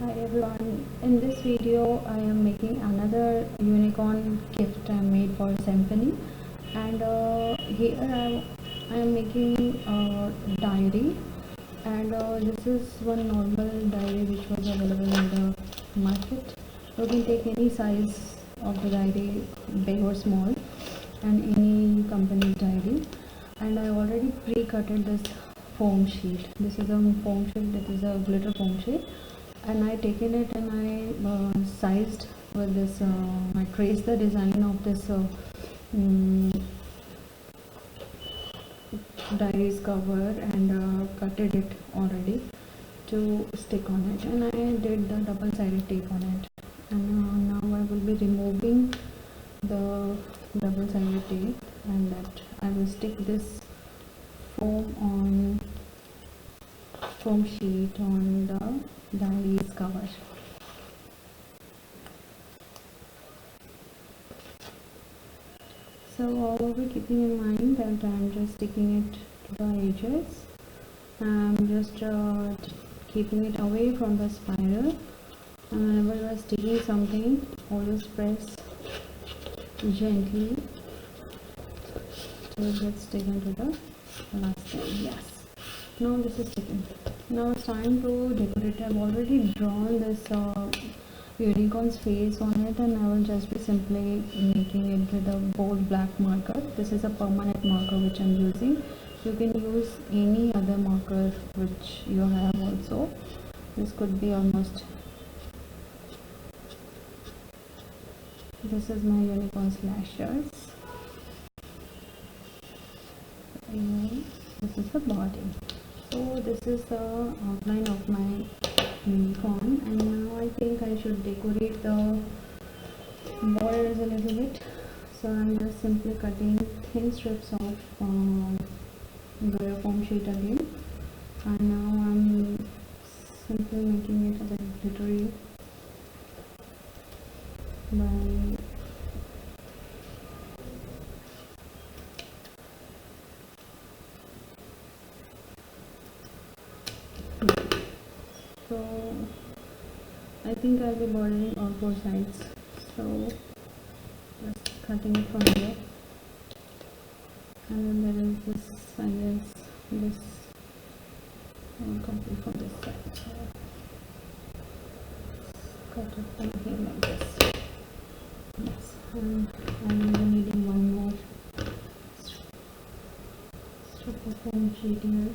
Hi everyone, in this video I am making another unicorn gift I made for Symphony, and here I am making a diary, and this is one normal diary which was available in the market. You can take any size of the diary, big or small, and any company's diary. And I already pre-cutted this foam sheet. This is a foam sheet, it is a glitter foam sheet, and I taken it and I sized with this, I traced the design of this diary's cover and cutted it already to stick on it, and I did the double-sided tape on it, and now I will be removing the double-sided tape, and that I will stick this foam sheet on the diary's cover. So we'll be keeping in mind that I'm just sticking it to the edges. I'm just keeping it away from the spiral, and whenever you are sticking something, always press gently till it gets taken to the last thing. Yes, now this is sticking. Now it's time to decorate. I've already drawn this unicorn's face on it, and I will just be simply making it with a bold black marker. This is a permanent marker which I'm using. You can use any other marker which you have also. This could be almost, this is my unicorn slashers. And this is the body. So this is the outline of my unicorn, and now I think I should decorate the borders a little bit. So I'm just simply cutting thin strips of glitter foam sheet again, and now I'm simply making it a bit glittery by so I think I'll be bordering all four sides. So just cutting it from here, and then there is this, I guess this will complete from this side. So cut it from here like this. Yes, and I'm needing one more strip of foam sheet here.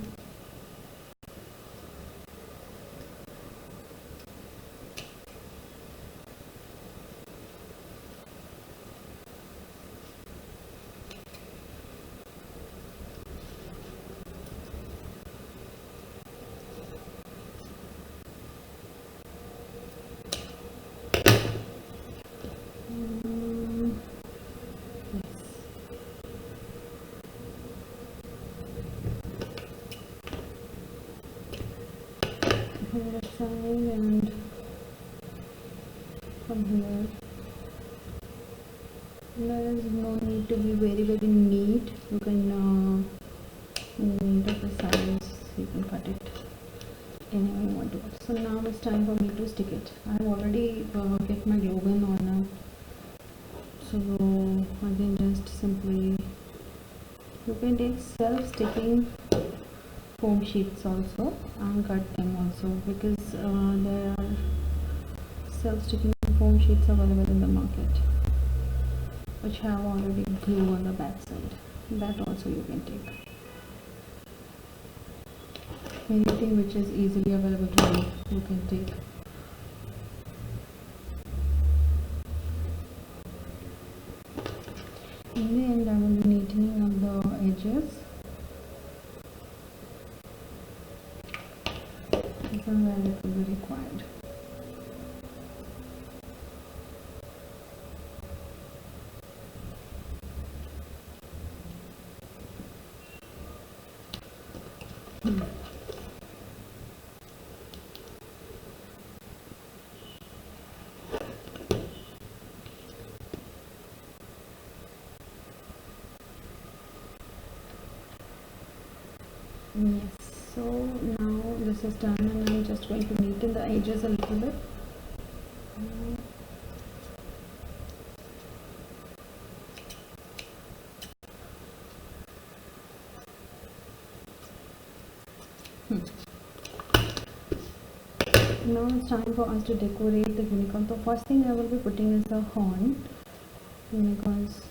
From that side and from here. There is no need to be very neat. You can neat up the size. You can cut it any way you want to. So now it's time for me to stick it. I've already get my glue gun on now. So I can just simply, you can take self-sticking foam sheets also and cut them also, because there are self-sticking foam sheets available in the market which have already glue on the back side. That also you can take. Anything which is easily available to you, you can take. In the end, I will be neatening up the edges. This is where it will be required. Yes. So now this is done, and I'm just going to neaten the edges a little bit. Now it's time for us to decorate the unicorn. The first thing I will be putting is the horn, unicorns.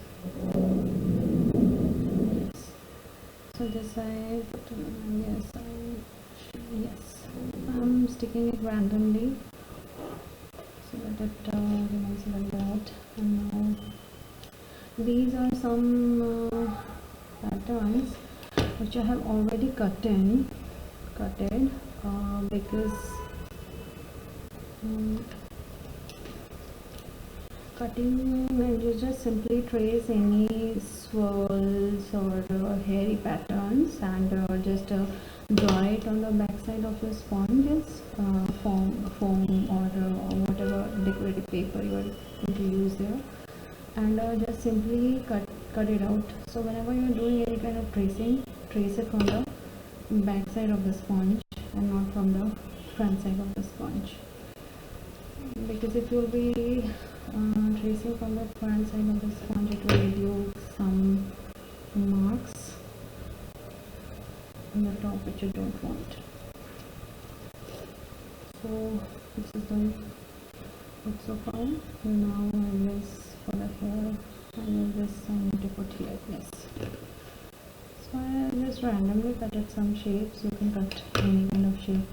Yes. So this I put in, yes, I'm sticking it randomly so that it remains like that. And now these are some patterns which I have already cutted because cutting, you just simply trace any swirls or hairy patterns and just draw it on the back side of your sponges, foam or whatever decorative paper you are going to use there, and just simply cut it out. So whenever you are doing any kind of tracing, trace it from the back side of the sponge and not from the front side of the sponge, because if you will be tracing from the front side of the sponge, it will give you some marks on the top which you don't want. So this is done so far. Now I guess for the hair, I need to put here. Yes. So I just randomly cut some shapes. You can cut any kind of shape.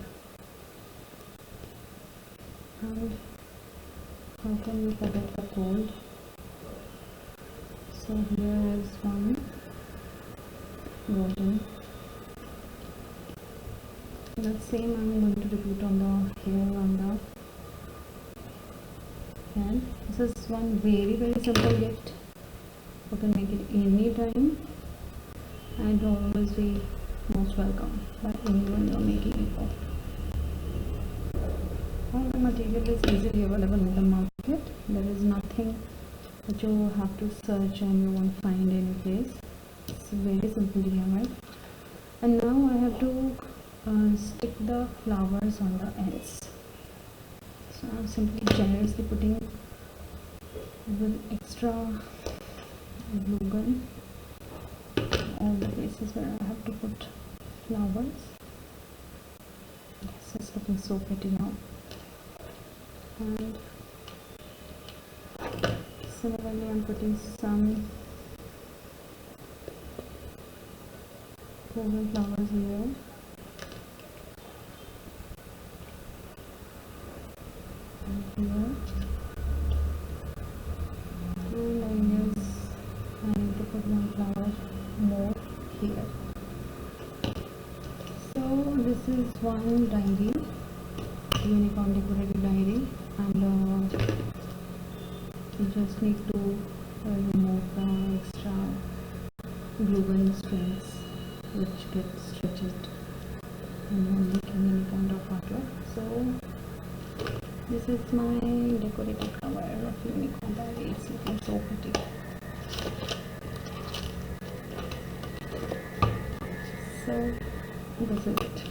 And how can we forget the gold? So here is one golden. The same I'm going to repeat on the hair, on the hand. This is one very simple gift. You can make it any time and always be most welcome by anyone you are making it for. All the material is easily available in the market. There is nothing that you have to search and you won't find any place. It's very simple DIY. And now I have to stick the flowers on the ends. So I'm simply generously putting with extra glue gun all the places where I have to put flowers. Yes, it's looking so pretty now. And similarly I'm putting some golden flowers here. And here. And I guess I need to put one flower more here. So this is one diary, unicorn decorative diary, and you just need to remove the extra glue gun strings which get stretched when you are making any kind of artwork. So this is my decorative cover of unicorn diary. It's looking so pretty. So this is it.